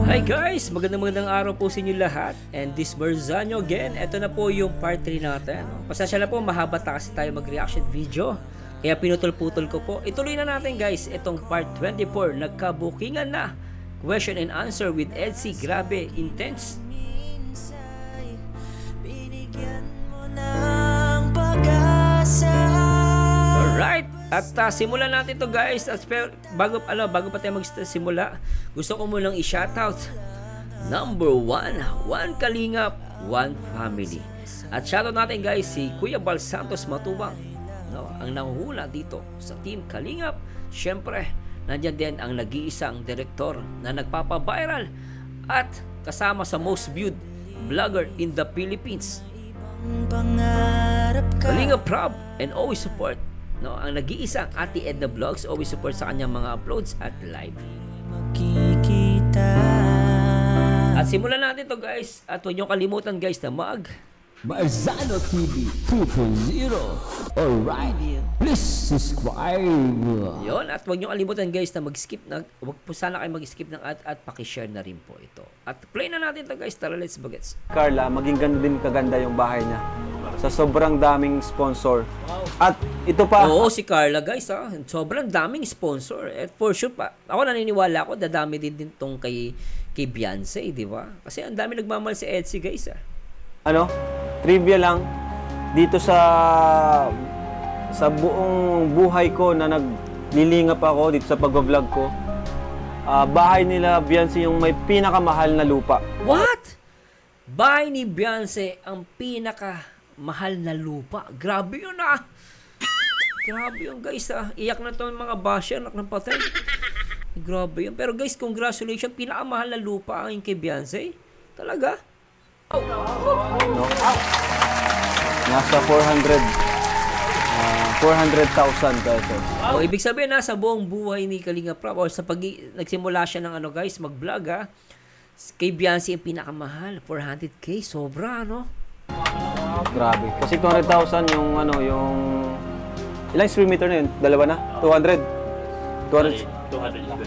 Hi guys! Magandang araw po sa inyo lahat. And this Marzano again. Ito na po yung part 3 natin. Pasensya na po, mahaba kasi tayo mag-reaction video. Kaya pinutol-putol ko po. Ituloy na natin guys, itong part 24. Nagkabukingan na. Question and answer with Edsy. Grabe, intense. Alright! At simulan natin to guys. At bago pa tayo magsimula, gusto ko munang i-shoutout number 1, One Kalingap, One Family. At shoutout natin guys si Kuya Bal Santos Matubang, no, ang nanguhula dito sa Team Kalingap. Syempre, nandiyan din ang nag-iisang direktor na nagpapa-viral at kasama sa most viewed vlogger in the Philippines, Kalingap Rob, and always support, no, ang nag-iisang Ate Edna Vlogs, always support sa kanyang mga uploads at live. At simulan natin to guys. At huwag nyo kalimutan guys na Marzano TV 2.0. Alright, please subscribe. Yun, at huwag nyo kalimutan guys na mag-skip na, huwag po sana kayo mag-skip ng at pakishare na rin po ito. At play na natin to guys. Tara, let's bagets. Carla, maging ganda din kaganda yung bahay niya sa sobrang daming sponsor. At ito pa. Oo, si Carla guys ha. Sobrang daming sponsor. At for sure pa, ako naniniwala ako dadami din tong kay Beyonce, di ba? Kasi ang dami nagmamahal si Edsy guys ha. Ano? Trivia lang. Dito sa buong buhay ko na naglilingap ako dito sa pag-vlog ko, bahay nila Beyonce yung may pinakamahal na lupa. What? Bahay ni Beyonce ang pinakamahal na lupa. Grabe yun ah. Grabe yun guys ah. Iyak na to mga basher, anak ng patay. Grabe yun. Pero guys, congratulations. Pinakamahal na lupa ang kay Beyonce. Talaga? No? Nasa 400,000 pesos. O, ibig sabihin na sa buong buhay ni Kalingap Rob, or sa nagsimula siya ng ano guys, mag-vlog ah, kay Beyonce yung pinakamahal, 400k, sobra no? Grabe. Kasi 200,000 yung ano, yung ilang square meter na yun? Dalawa na? 200 square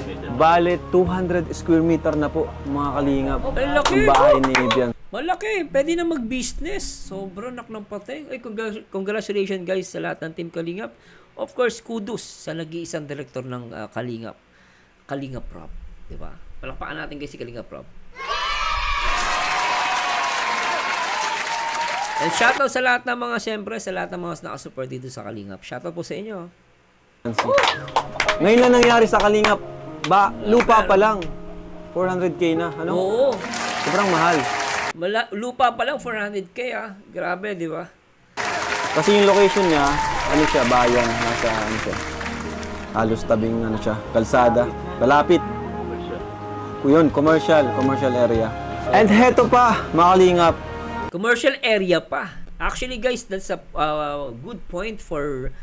meter. Bale, 200 square meter na po, mga Kalingap. Malaki, yung bahay ni Beyonce. Malaki, pwede na mag-business. Sobrang nak ng patay. Ay, congratulations guys sa lahat ng Team Kalingap. Of course, kudos sa nag-iisang director ng Kalingap Rob. Diba? Palakpakan natin guys si Kalingap Rob. And shoutout sa lahat ng mga, siyempre, sa lahat ng mga nakasupport dito sa Kalingap. Shoutout po sa inyo. Ngayon na nangyari sa Kalingap, lupa pa lang, 400k na. Ano? Oo. Sobrang mahal. Lupa pa lang, 400k ah. Grabe, di ba? Kasi yung location niya, ano siya, bayan, nasa, ano siya, halos tabing, ano siya, kalsada, malapit. Yun, commercial area. And heto pa, mga Kalingap. Commercial area pa. Actually guys, that's a good point for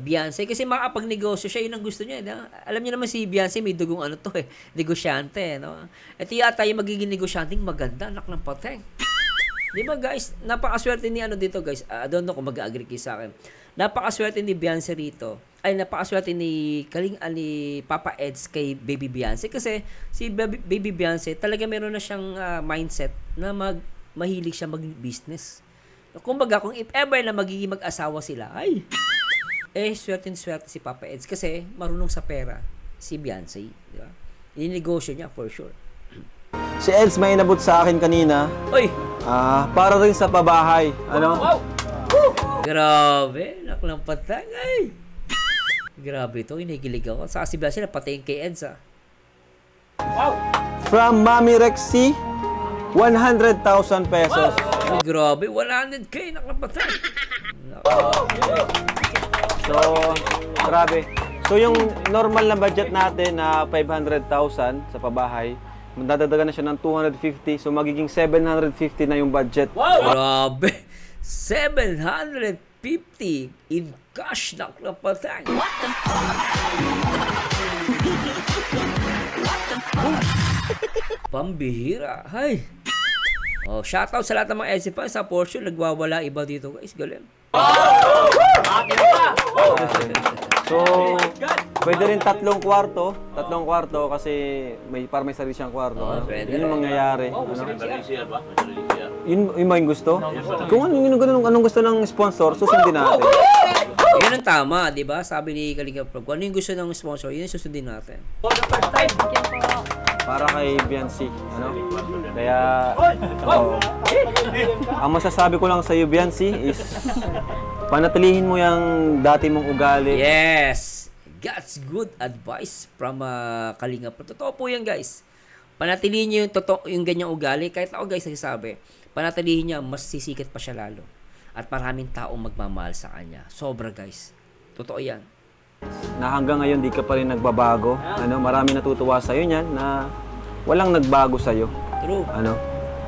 Beyonce, kasi makapag-negosyo siya, yun ang gusto niya, no? Alam niyo naman si Beyonce may dugong ano to negosyante, no? Ito yata yung magiging negosyanteng maganda, anak ng pateng. Di ba guys, napakaswerte ni ano dito guys, I don't know kung mag-agree kayo sa akin, napakaswerte ni Beyonce rito, ay napakaswerte ni Papa Eds kay Baby Beyonce, kasi si Baby Beyonce talaga meron na siyang mindset na mahilig siya mag-business. Kumbaga, kung if ever na magiging mag-asawa sila, ay, swerte si Papa Eds kasi marunong sa pera si Beyonce, di ba? Ininegosyo niya for sure. Si Eds may inabot sa akin kanina. Oy! Para rin sa pabahay. Ano? Wow! Grabe, naklang patang, ay! Grabe ito, hinigilig ako. Saka si Beyonce napatayin kay Eds, ah. Wow! From Mami Rexy, 100,000 pesos. Ay, grabe, 100k, nakapatay. So, grabe. So, yung normal na budget natin na 500,000 sa pabahay, madadagdagan na siya ng 250. So, magiging 750 na yung budget. Wow! Grabe, 750 in cash, nakapatay. What the fuck? Pambihira, hay. Oh, shoutout sa lahat ng mga Edsy fans. Sa Porsche, nagwawala iba dito guys. Galing. Oh! So, pwede rin tatlong kwarto kasi para may sarili siyang kwarto. Oo, ano? pwede Yun ang mangyayari. Ano? CR ba? CR. Yun ba yung gusto? Kung anong gusto ng sponsor, susundin natin. Yun ang tama, di ba? Sabi ni Kalinga Prab, kung ano yung gusto ng sponsor, yun yung susundin natin. Para kay Biancy, ano? Kaya, ang masasabi ko lang sa iyo, Biancy, is panatilihin mo yung dati mong ugali. Yes! That's good advice from Kalinga Prab. Totoo po yan, guys. Panatilihin niyo yung ganyang ugali. Kahit ako, guys, nagsasabi, panatilihin niya, mas sisikat pa siya lalo. At maraming taong magmamahal sa kanya. Sobra, guys. Totoo yan. Na hanggang ngayon di ka pa rin nagbabago. Ano, marami natutuwa sa iyo niyan na walang nagbago sa iyo. True. Ano?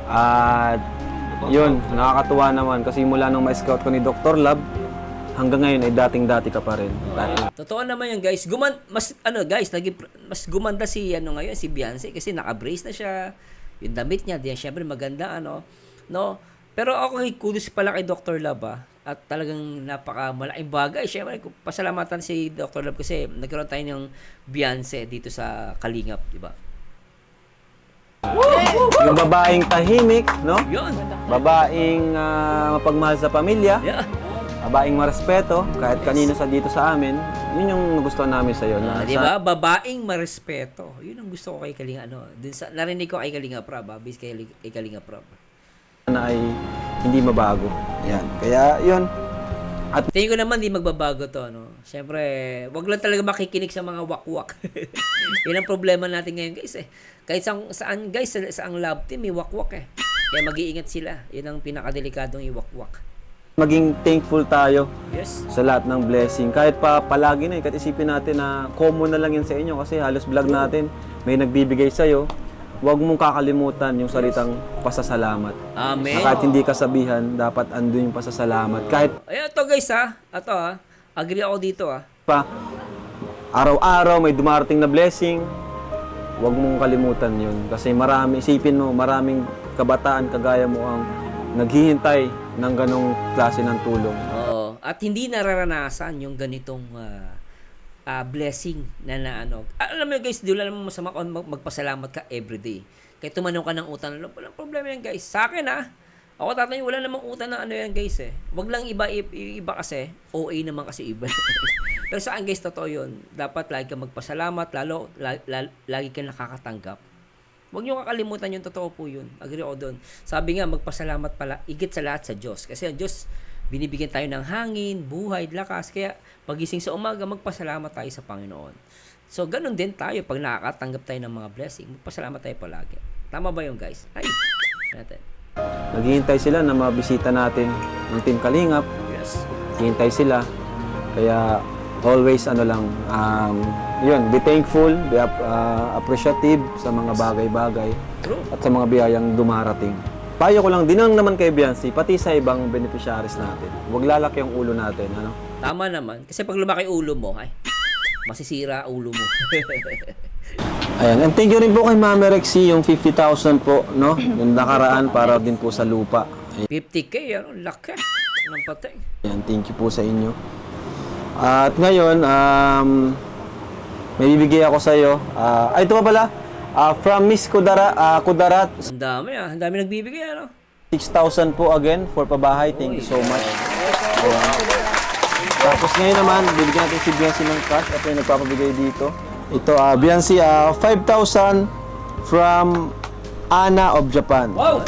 At yun, nakakatuwa naman kasi mula nung ma-scout ko ni Dr. Lab hanggang ngayon ay dating-dati ka pa rin. Totoo naman yan, guys. Mas gumanda si ngayon, si Beyonce kasi naka-brace na siya. Yung damit niya, diyan syempre maganda no. Pero ako kudos pala kay Dr. Lab at talagang malaking bagay. Syempre, pasalamatan si Dr. Lab kasi nagkaroon tayo ng Beyonce dito sa Kalingap, di ba? Yung babaeng tahimik, no? Yun. Babaeng mapagmahal sa pamilya, Yeah. babaeng marespeto kahit kanino sa dito sa amin. Yun yung nagustuhan namin sa iyo. Di ba? Babaeng marespeto. Yun ang gusto ko kay Kalinga. Narinig ko kay Kalinga Prab, bis kay Kalinga Prab. Na ay hindi mabago. Yan. Kaya yun. Tingin ko naman di magbabago to, no? Siyempre, wag lang talaga makikinig sa mga wakwak. Yun ang problema natin ngayon, guys, eh. Kahit saan, guys, sa ang lab team, may wakwak, eh. Kaya mag-iingat sila. Yun ang pinakadelikadong iwakwak. Maging thankful tayo Yes. sa lahat ng blessing. Kahit palagi na, kahit isipin natin na common na lang yan sa inyo kasi halos vlog natin, may nagbibigay sa'yo. Huwag mong kakalimutan yung salitang pasasalamat. Amen. Na kahit hindi kasabihan, dapat andun yung pasasalamat. Kahit Ayan, ito guys, agree ako dito, pa, araw-araw may dumarating na blessing, huwag mong kalimutan yun. Kasi isipin mo, maraming kabataan kagaya mo ang naghihintay ng ganong klase ng tulong. Oo. At hindi nararanasan yung ganitong blessing alam mo guys, di wala namang masama kung magpasalamat ka everyday. Kaya tumanong ka ng utang, walang problema yan guys. Sa akin ako tatay, wala namang utang na yan guys eh. Wag lang iba kasi, OA naman kasi iba. Pero saan guys, totoo yun. Dapat lagi ka magpasalamat, lagi ka nakakatanggap. Huwag niyo kakalimutan yung totoo po yun. Agree ako doon. Sabi nga, magpasalamat pala, igit sa lahat sa Diyos. Kasi ang Diyos, binibigyan tayo ng hangin, buhay, lakas. Kaya pagising sa umaga, magpasalamat tayo sa Panginoon. So, ganun din tayo. Pag nakakatanggap tayo ng mga blessing, magpasalamat tayo palagi. Tama ba yun, guys? Ay, natin. Naghihintay sila na mabisita natin ng Team Kalingap. Yes. Naghihintay sila. Kaya, always yun, be thankful, be appreciative sa mga bagay-bagay. True. At sa mga biyayang dumarating. Payo ko lang din naman kay Biancy, pati sa ibang beneficiaries natin. Huwag lalaki ang ulo natin, ano? Tama naman. Kasi pag lumaki ulo mo, masisira ulo mo. Ayan, and thank you rin po kay Mami Rexy, yung 50,000 po, no? Yung nakaraan para din po sa lupa. 50K, laki. Anong patay? Ayan, thank you po sa inyo. At ngayon, may bibigay ako sa iyo. Ito pa pala, from Miss Kudarat, Ang dami Ang dami nagbibigay, 6,000 po again for pabahay. Thank you so much. Ayan. Tapos ngayon naman, bibigyan natin si Biancy ng cash. Ito yung nagpapabigay dito. Ito, Biancy, 5,000 from Ana of Japan. Wow!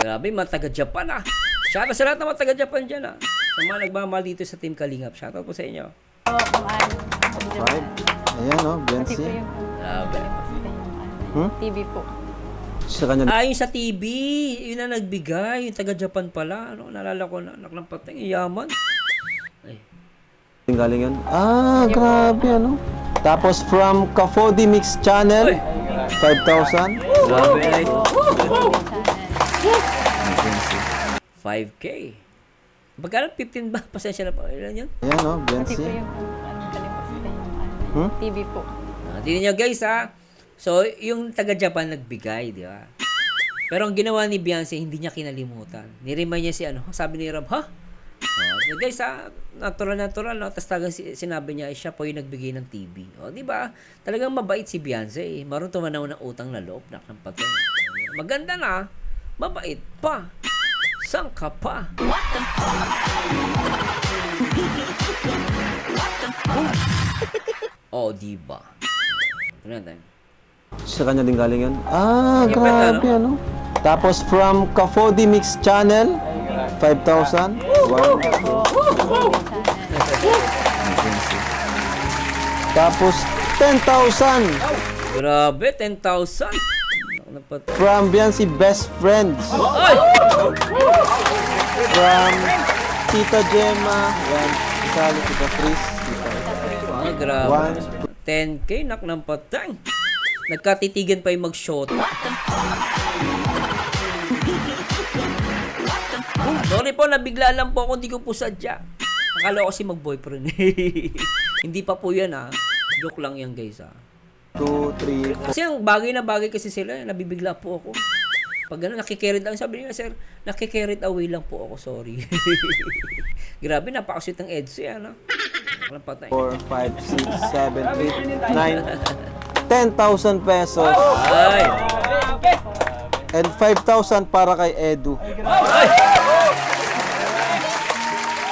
Grabe, mga taga-Japan Shoutout sa lahat ng mga taga-Japan dyan Sa mga nagmamahal dito sa Team Kalingap. Shoutout po sa inyo. Five. Ayan, Biancy. Grabe. TV po. Sa kanya. Yung sa TV, yun na nagbigay. Yung taga-Japan pala. Naalala ko na, anak ng pateng, yaman. Ay. Galing yan. Grabe, Tapos from Kafodi Mix Channel, 5,000. Grabe, 5K. Magkano 15 ba? Pasensya na po. Ilan yun? Ayan, Pati po Biancy. yung TV po. Tingnan nyo guys So, yung taga-Japan nagbigay, di ba? Pero ang ginawa ni Beyonce, hindi niya kinalimutan. Niremind niya si sabi ni Rob, So guys, natural, no? Tapos talagang sinabi niya, siya po yung nagbigay ng TV. O, di ba? Talagang mabait si Beyonce. Marunong tumanaw ng utang na loob, ng patay. Maganda na, mabait pa. Saan ka pa? Oh, di ba? Ano tayo? Sa kanya din galing yun? Yung Grabe, peta, ano? Tapos from Kafodi Mix Channel, 5,000. Wow. Tapos 10,000 Grabe, 10,000. from Beyonce Best Friends. Ay! From Tita Gemma, yan. Isali, Tita Tris. Grabe. 10K, nak ng patay. Nagkatitigan pa yung mag-shota. Sorry po, nabigla lang po ako, hindi ko po sadya. Akala ko kasi mag-boyfriend. Hindi pa po yan Joke lang yan guys 2, 3, Kasi ang bagay na bagay kasi sila, nabibigla po ako. Pag gano'n, nakikerried away. Sabi niya, sir, nakikerried away lang po ako, sorry. Grabe, napakasweet ng Edso yan 4, 5, 6, 7, 8, 9, 10,000 pesos. Ay! And 5,000 para kay Edu.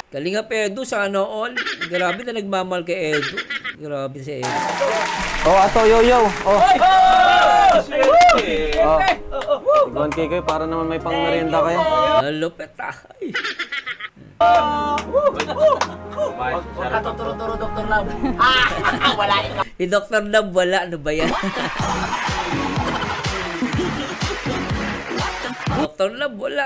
Kalinga pa Edu, sana all. Grabe na nagmamahal kay Edu. Grabe si Edu. Oh, ato, yo-yo. Oh. Iguan kayo, para naman may pang merienda kayo. Lupet Ay. Katuturo-turo, Dr. Love. Wala ikaw. Si Dr. Love, wala. Ano ba yan? Dr. Love, wala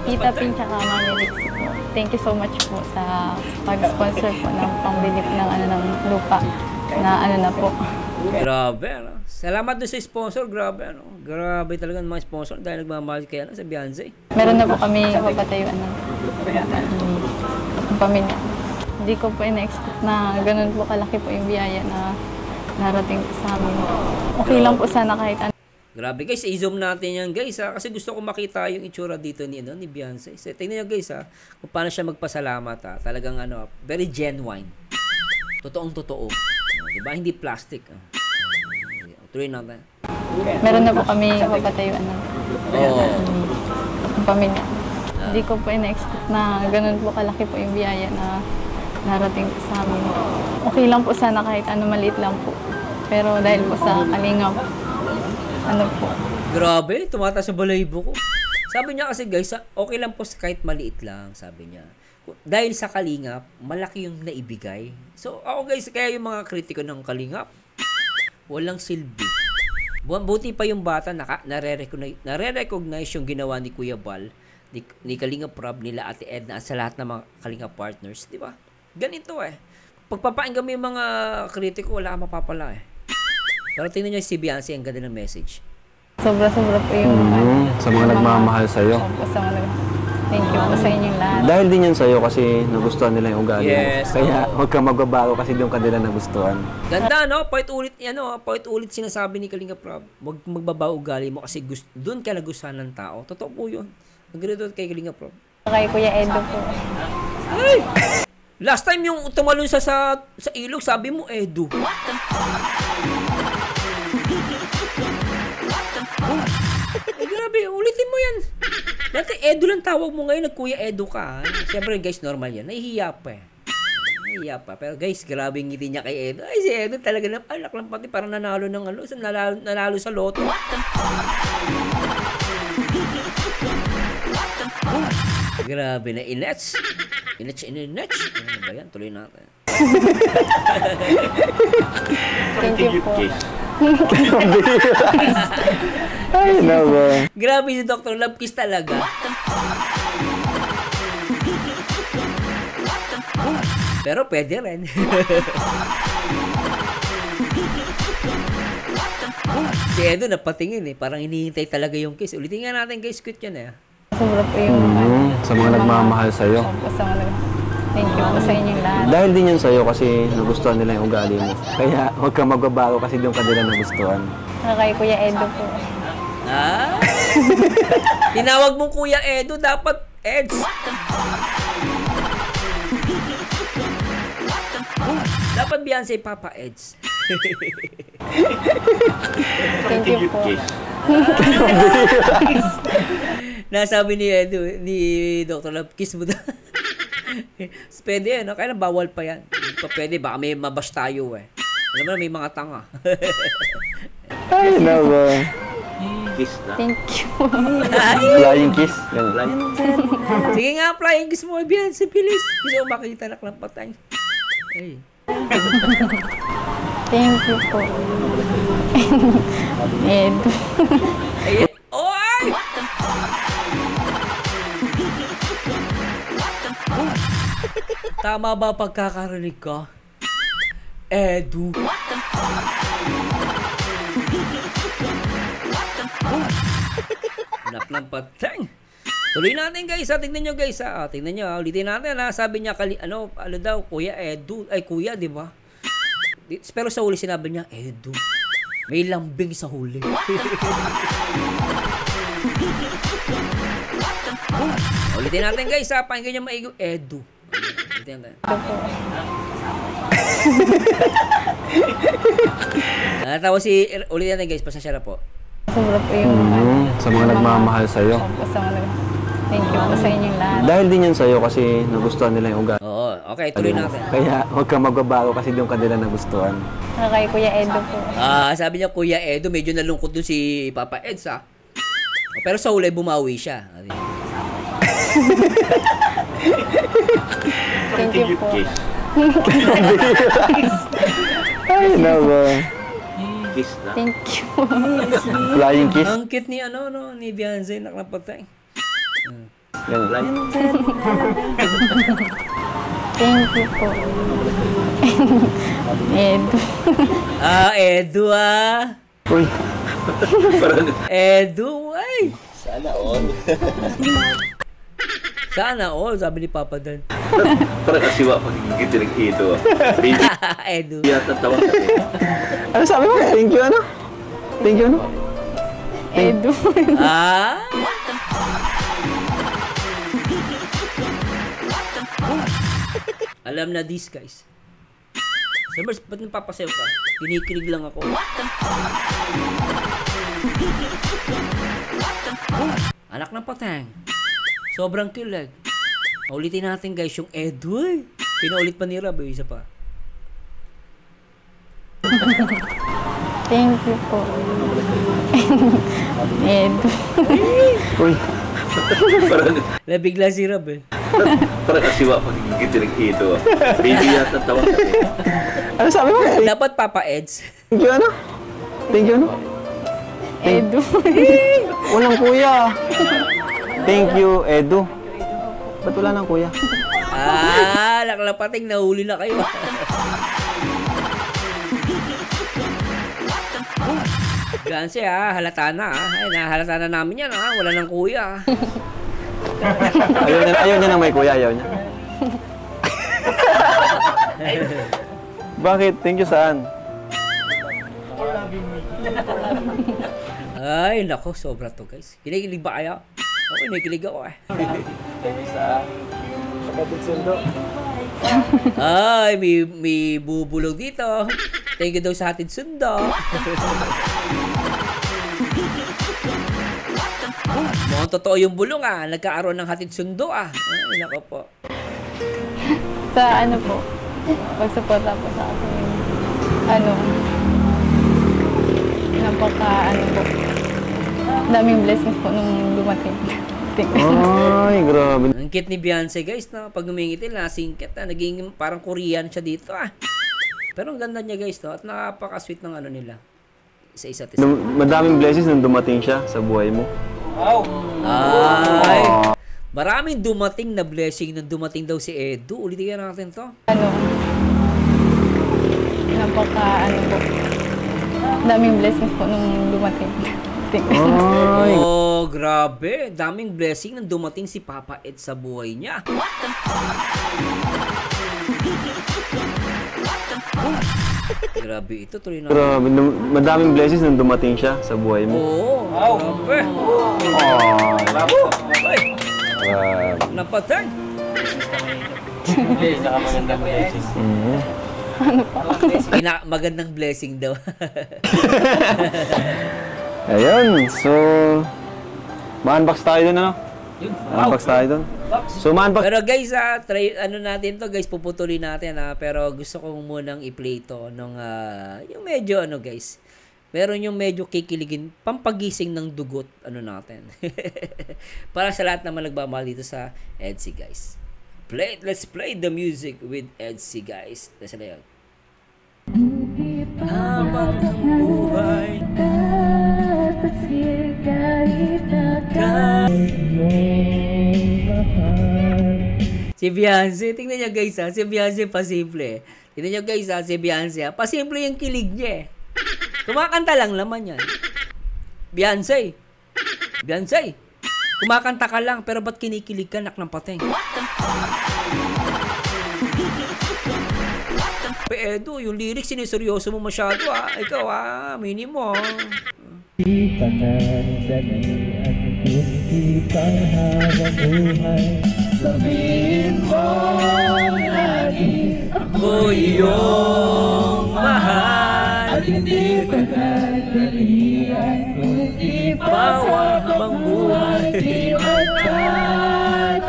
Tita Pin tsaka Mami Lix po. Thank you so much po sa pag-sponsor po ng pambili ng lupa na po. Grabe, Salamat doon sa sponsor. Grabe, Grabe talaga ng mga sponsor dahil nagmamahal kaya sa Beyonce. Meron na po kami papatayuan ng pamilya. Hindi ko po ina-expect na ganun po kalaki po yung biyaya na narating po sa amin. Okay lang po sana kahit ano. Grabe guys, i-zoom natin yan guys kasi gusto ko makita yung itsura dito ni Beyonce. So, tingnan nyo guys kung paano siya magpasalamat Talagang very genuine. Totoong totoo. Diba? Hindi plastic. Tuloy natin. Meron na po kami papatayuan ng pamilya. Hindi ko po ina-expect na ganun po kalaki po yung biyaya na narating po sa amin. Okay lang po sana kahit maliit lang po. Pero dahil po sa kalingap, po. Grabe, tumataas sa balahibo ko. Sabi niya kasi guys, okay lang po kahit maliit lang, sabi niya. Dahil sa kalingap, malaki yung naibigay. So ako guys, kaya yung mga kritiko ng kalingap, walang silbi. Buti pa yung bata nare-recognize yung ginawa ni Kuya Bal, ni Kalingap Rob, nila Ate Edna, at sa lahat ng mga kalingap partners, di ba? Ganito Pagpapainggan mo yung mga kritiko, wala kang mapapala Pero tingnan nyo si Beyonce, ang ganda ng message. Sobra-sobra po yung Sa mga nagmamahal sa'yo. Thank you po sa inyong lahat. Dahil din yan sa'yo kasi nagustuhan nila yung ugali mo. Yes. Kaya huwag kang magbabago kasi doon ka nila nagustuhan. Ganda, paulit sinasabi ni Kalingap Rob. Huwag magbabago ugali mo kasi doon ka nagustuhan ng tao. Totoo po yun. Nag-redo kay Kalingap Rob. Kay Kuya Edo po. Ay! Last time yung tumalon sa ilog, sabi mo, Edu. Grabe, ulitin mo yan. Dati Edu lang tawag mo ngayon, nagkuya Edu ka. Siyempre guys, normal yan. Nahihiya pa Pero guys, grabe yung ngiti niya kay Edu. Ay, si Edu talaga alak lang pati parang nanalo ng nanalo sa loto. Grabe na inets. Inets. Ano ba yan? Tuloy natin. Thank you po. Ay, naman. Grabe si Dr. Love Kiss talaga. Pero pwede rin. Si Edo napatingin parang hinihintay talaga yung kiss. Ulitin nga natin guys, cute yan Sobra po yung Sa mga nagmamahal sa'yo. Thank you po sa inyong lahat. Dahil din yan sa'yo kasi nagustuhan nila yung ugali mo. Kaya huwag kang magbabago kasi doon ka nila nagustuhan. Kay Kuya Edo po. Ah? Tinawag mong Kuya Edu, dapat Eds. Dapat Beyonce, Papa Eds. Thank you po. Nasabi ni Edu, ni Dr. Love, kiss mo daw. Pwede no? Kaya lang bawal pa yan. Hindi pa pwede, baka may mabash tayo eh. Alam mo na, may mga tanga. Ay, naku. Kiss na. Thank you. Flying kiss. Yan. Sige nga, flying kiss mo, Beyonce, bilis. Gusto ko makita na klampatay. Ay. Thank you po. Edu. Ay, oy! Tama ba pagkakarinig ka? Edu. Anak ng pateng. Tuloy natin guys, tingnan nyo guys tingnan nyo, ulitin natin sabi niya, ano daw, Kuya Edu, ay Kuya, di ba? Pero sa huli sinabi niya, Edu. May lambing sa huli. Ulitin natin guys, pakinggan nyo maigo, Edu. Ulitin natin. Tapos ulitin natin guys, pasensya na po. Sobra po yung Sa mga nagmamahal sa'yo. Opo, sa mga thank you po sa inyong lahat. Dahil din yan sa'yo kasi nagustuhan nila yung ugali. Oo, okay, tuloy natin. Kaya huwag ka magbabago kasi doon ka nila nagustuhan. Kay Kuya Edu po. Sabi niya Kuya Edu, medyo nalungkot dun si Papa Eds pero sa huli bumawi siya. Thank you po. Ay, naku. Kiss na. Thank you. Flying kiss. Ang cute ni ni Beyonce, nakapatay. Yan. Thank you po. Edu. Edu Uy. Edu, ay. Sana all. Sana all, sabi ni Papa Dan. Parang kasiwa pag gitilig ito. Baby, Edu. yata tawag ka. Ano sabi mo? Thank you, ano? Thank you, ano? Edu. Alam na this guys. Summers, ba't napapasayaw ka? Kinikilig lang ako. Anak ng patang. Sobrang kilig. Ulitin natin guys yung Edu eh. Pinaulit pa ni Rob, isa pa. Thank you po. Edu. Uy. Nabigla si Rob eh. Parang kasiwa pag gitilig ito. Baby, yata tawag ka. Ano sabi mo? Dapat Papa Eds. Thank you, ano? Thank you, ano? Edu. Walang kuya. Thank you, Edu. Ba't wala ng kuya? Laklapating, nahuli na kayo. Gansi halata na Ay, nahalata na namin yan wala ng kuya. Ayaw niya nang may kuya, ayaw niya. Bakit? Thank you, saan? Ay, nako, sobra to guys. Kinikilig ba kayo? Ako, kinikilig ako Ay, may bubulog dito. Thank you daw sa hatid sundo. Mukhang totoo yung bulong nagkaaroon ng hatid sundo Ay, nako po. Sa ano po, pagsuporta po sa akin. Po. Daming blessings po nung dumating. Ay, grabe. Ang cute ni Beyonce guys pag umingiti nasingkit naging parang Korean siya dito Pero ang ganda niya guys at napaka-sweet ng nila. Sa isa't isa. Madaming blessings nung dumating siya sa buhay mo. Ay! Maraming dumating na blessing nung dumating daw si Edu. Ulitin natin to. Po. Daming blessings po nung dumating. Ay. Grabe. Daming blessing nung dumating si Papa Ed sa buhay niya. Grabe ito, tuloy na. Grabe, madaming blessings nung dumating siya sa buhay mo. Oo, grabe. Ay, napatay. Magandang blessing daw. Ayun, so... Ma-unbox tayo dun, ano? Ma-unbox tayo dun. So, ma-unbox... Pero guys, try, ano natin to guys, puputulin natin pero gusto ko munang i-play to nung, yung medyo ano guys, meron yung medyo kikiligin, pampagising ng dugot, ano natin. Para sa lahat naman nagmamahal dito sa EDSI guys. Let's play the music with EDSI guys. Nasa na yun. Habang ang buhay si Beyonce, tingnan nyo guys si Beyonce pasimple. Tingnan nyo guys si Beyonce pasimple yung kilig niya Kumakanta lang naman yan. Beyonce, kumakanta ka lang pero ba't kinikilig ka nak ng pateng? Edo, yung lyrics siniseryoso mo masyado Ikaw minimo Di pa nandalian kundi panghabang buhay. Sabihin mo lagi ako iyong mahal. At hindi pa nandalian kundi panghabang buhay. Di magpapasin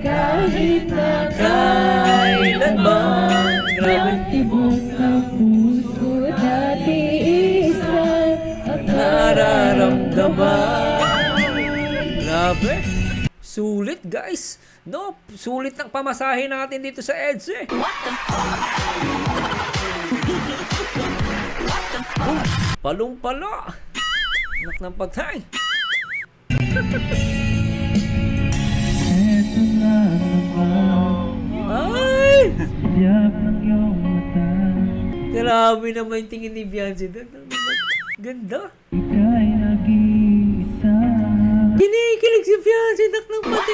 kahit na kailanman. Tibok ng puso dati isa at nararamdaman. Grabe. Sulit guys. No, sulit ang pamasahe natin dito sa EDSI. Palong-pala. Anak ng patay. Ay! Grabe naman yung tingin ni Beyonce. Ganda. Kinikilig si Beyonce, nak ng pati.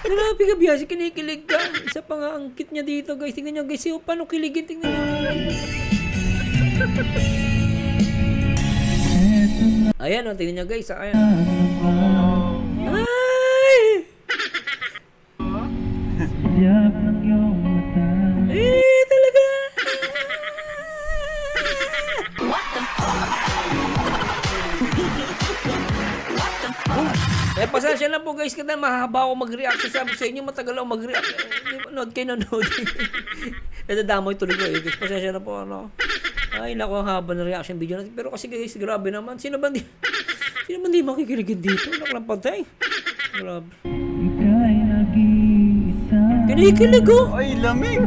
Grabe ka Beyonce, kinikilig ka. Isa pa nga ang cute niya dito guys. Tingnan nyo guys, paano kiligin, tingnan nyo. Ayan tingnan nyo guys. Ayan. Ay! Talaga! Pasensya na po guys, kada mahaba ako mag-react. Sabi sa inyo, matagal ako mag-react. Nanood kayo nanood. Nadadamay tuloy ko guys. Pasensya na po Ay naku, ang haba ng reaction video natin. Pero kasi guys, grabe naman. Sino ba di makikiligin dito? Naklang patay. Grabe. Kinikilig oh! Ay, lamig!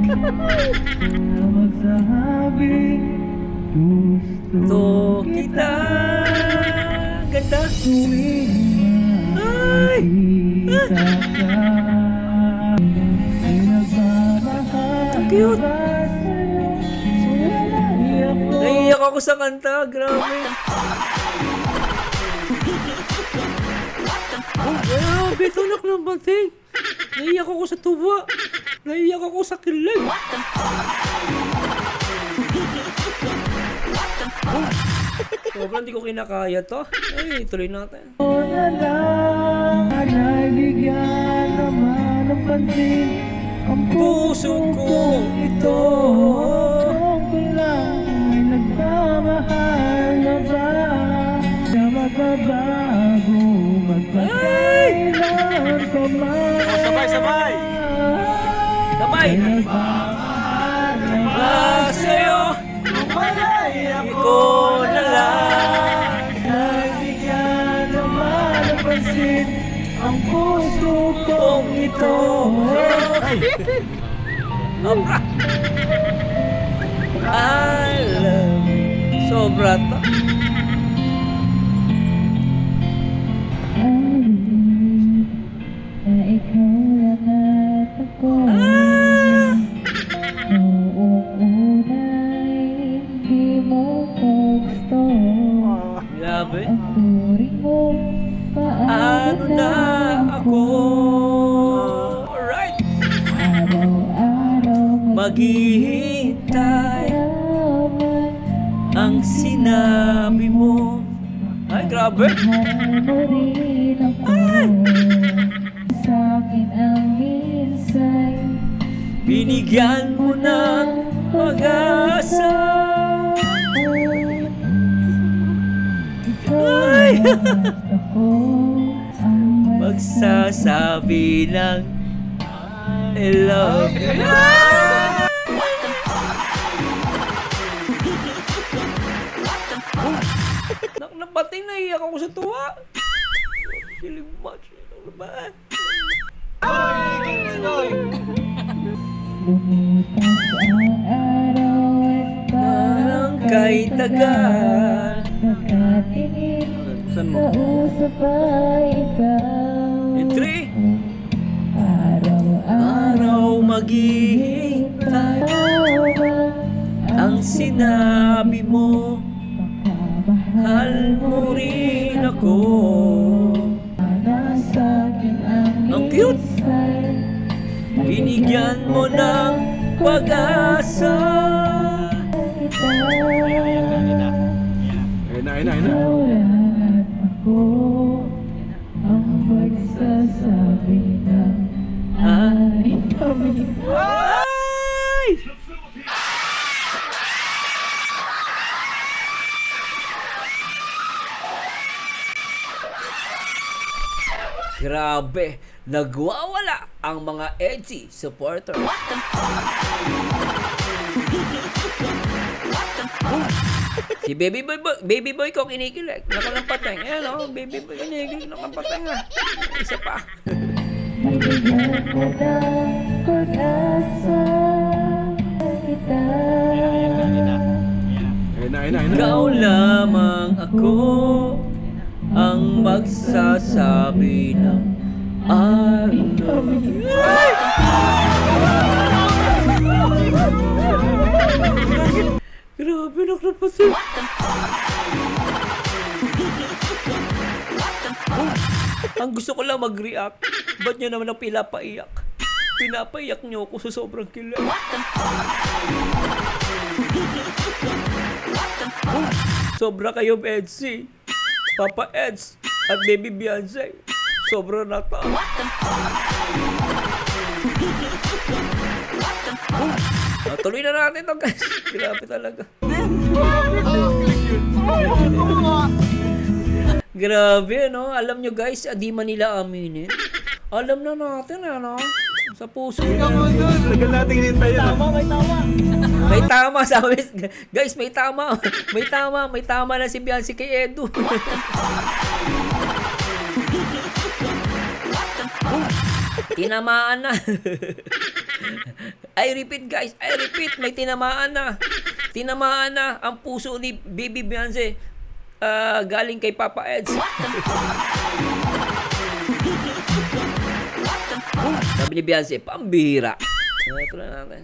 Gusto kita. Ganda. Ay! Ang cute. Naiiyak ako sa kanta. Grabe. Grabe, tunak ng bateng. Naiiyak ako sa tuwa. Naiiyak ako sa kilig. Sobrang hindi ko kinakaya to. Ay, tuloy natin. Ang puso ko ito. Ay! Sabay! Sabay! Sa'yo ikaw na lang nabigyan naman ng pansin ang puso kong ito. Sobra! I love you. Sobra to. Grabe. Ano na ako? Alright. maghihintay. Ang sinabi mo. Ay, grabe. Ay. Binigyan mo ng pag-asa. Ay. Magsasabi ng I love you. Napating naiyak ako sa tuwa. Feeling much. Ano ba? Nang kay tagal. Saan mo? In 3. Araw maghihintay. Ang sinabi mo, mahal mo rin ako. Ang cute. Binigyan mo ng pag-asa. Ayun na. Ay! Grabe, nagwawala ang mga edgy supporter. Si baby boy ko kinikilig. Nakalampateng. Ayan o, baby boy kinikilig. Nakalampateng nga. Isa pa. Ikaw lamang ako ang magsasabi ng I love you. Grabe, naklapasin. Ang gusto ko lang mag-react. Ba't nyo naman ang pinapaiyak? Pinapaiyak nyo ako sa sobrang kilig. Sobra kayo, Edsy. Papa Eds at Baby Beyonce. Sobra na to. Tuloy na natin to, guys. Grabe talaga. Grabe, no? Alam nyo, guys, di man nila aminin. Alam na natin, ano? Sa puso. Tagal natin hinintay yan. May tama, sabi. Guys, may tama. May tama na si Beyonce kay Edu. Tinamaan na. I repeat, guys. May tinamaan na. Tinamaan na ang puso ni Baby Beyonce. Galing kay Papa Eds. Sabi ni Beyonce, pambihira. Ito na natin.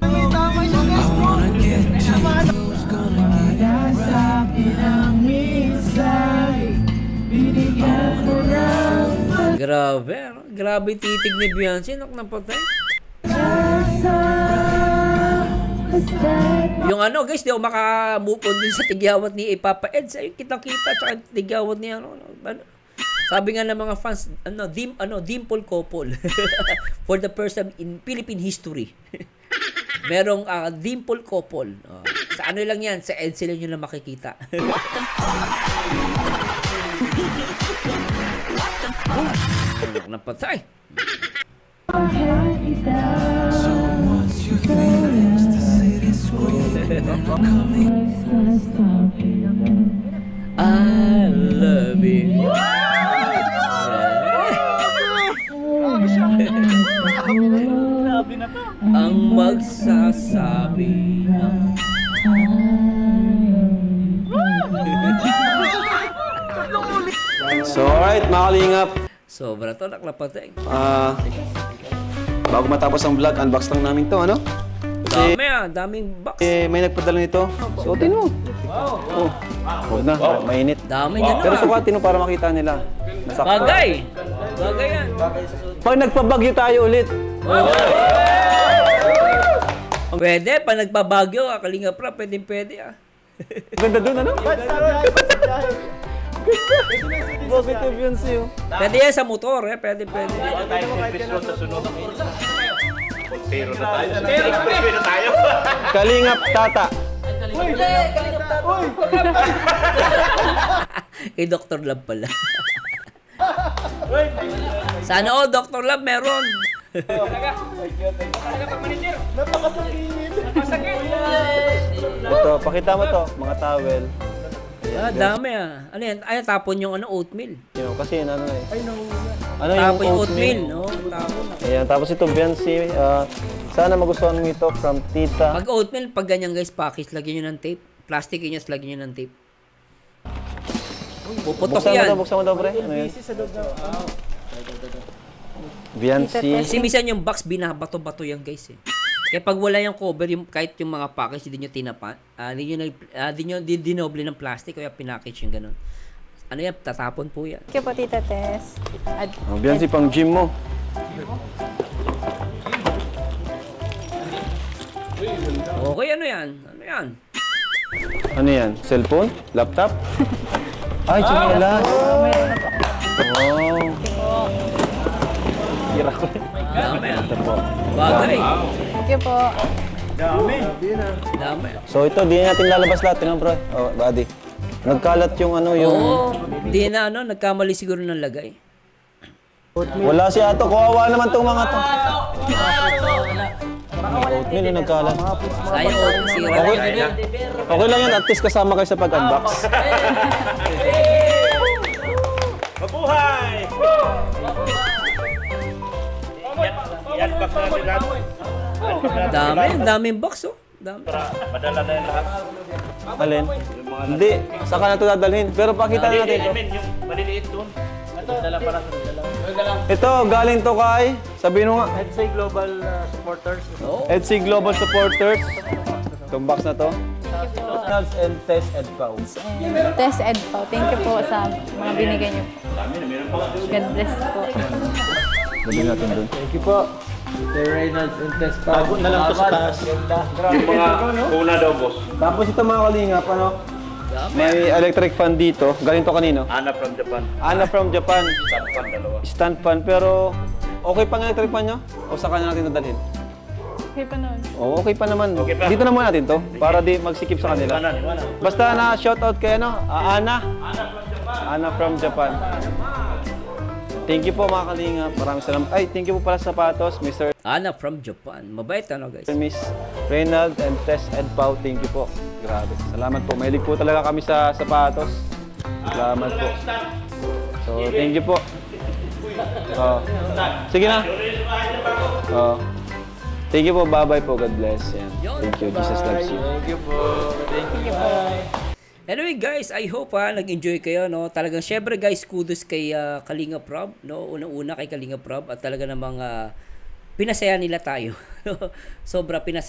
Grabe, ano? Grabe titig ni Beyonce. Napatay. Yung ano, guys, di ako maka-move on din sa tigyawat ni Papa Eds. Ayun, kitang-kita, tsaka tigyawat ni ano. Sabi nga ng mga fans, dimple couple. For the first time in Philippine history. Merong dimple couple. Sa ano lang yan, sa Eds sila nyo lang makikita. Napatay. I love you. Ang magsasabi ng So, alright, mga kalingap. sobra to, naklapatay. Bago matapos ang vlog, unbox lang namin to, ano? Dami daming box. May nagpadala nito. Suotin mo. Oh. Huwag na, mainit. Dami niya Pero sukatin mo para makita nila. Nasakto. Bagay yan. Pag nagpabagyo tayo ulit. Pwede, pa nagpabagyo, Kalinga Prab, pwede ah. Ganda dun, ano? Positive yun siyo. Pwede yan sa motor, pwede. Tayo service road sa sunod. Pero na tayo. Expressway na tayo. Kalingap Tata. Kay Dr. Love pala. Sana Dr. Love meron. Ito, pakita mo to, mga towel. Dami ah. Ano yan? Ay, tapon yung oatmeal. Kasi ano eh. Ano Tapon yung oatmeal, no? Tapon. Ayan, tapos ito, Biancy. Sana magustuhan mo ito from Tita. Pag oatmeal, pag ganyan guys, package, lagyan nyo ng tape. Plastic yun, lagyan nyo ng tape. Puputok yan. Buksan mo daw, pre. Ano yun? Biancy. Kasi minsan yung box, binabato-bato yan guys eh. Kaya pag wala yung cover, kahit yung mga package, hindi nyo tinapan, hindi nyo dinoble ng plastic, kaya pinackage yung ganun. Ano yan? Tatapon po yan. Thank you po, Tita Tess. Biancy, pang gym mo. Okay, ano yan? Ano yan? Ano yan? Cellphone? Laptop? Ay, chinelas. Oh. Hira ko. Dami ah. Ito po. Bagay. Thank you po. Dami. So ito, di natin lalabas lahat. Tingnan bro. Oh, buddy. Nagkalat yung ano, yung... Oo. Di na nagkamali siguro ng lagay. Wala si Ato. Kawawa naman tong mga to. Oatmeal yung nagkalat. Sayang sira. Okay lang yan. At least kasama kayo sa pag-unbox. Mabuhay! Yan, back na natin lahat. Daming box oh. Dami. Madala na yung lahat. Alin? Hindi. Saka na ito dadalhin. Pero pakita na natin ito. Yung maliliit doon. Ito, dala para sa dala. Ito, galing to kay... Sabihin mo nga. EDC Global Supporters. EDC Global Supporters. Itong box na to. Nuts and Tess and Pao. Tess Ed po. Thank you po sa mga binigay niyo po. God bless po. Dali natin dun. Thank you po. Sir Reynolds and Tess pa. Tago na lang to sa taas. Yung mga una daw, boss. Tapos ito mga kalingap, ano? May electric fan dito. Galing to kanino? Ana from Japan. Ana from Japan. Japan, dalawa. Stand fan. Pero okay pa nga electric fan nyo? O saka na natin dadalhin? Okay pa noon. Oo, okay pa naman. Okay pa. Dito na muna natin to. Para di magsikip sa kanila. Iwanan. Basta na shoutout kay ano? Ana. Ana from Japan. Thank you po mga kalingap. Maraming salamat. Ay, thank you po pala sa sapatos, Mr. Ana from Japan. Mabait guys. Miss Reynald and Tess and Pao. Thank you po. Grabe. Salamat po. Mahilig po talaga kami sa sapatos. Salamat po. So, thank you po. Oh. Sige na. Oh. Thank you po. Bye-bye po. God bless. Yan. Thank you. Jesus loves you. Thank you po. Thank you po. Anyway guys, I hope nag-enjoy kayo, no. Talagang syempre guys, kudos kay Kalinga Prab, no. Unang-una kay Kalinga Prab at talaga namang pinasaya nila tayo. Sobra pinasaya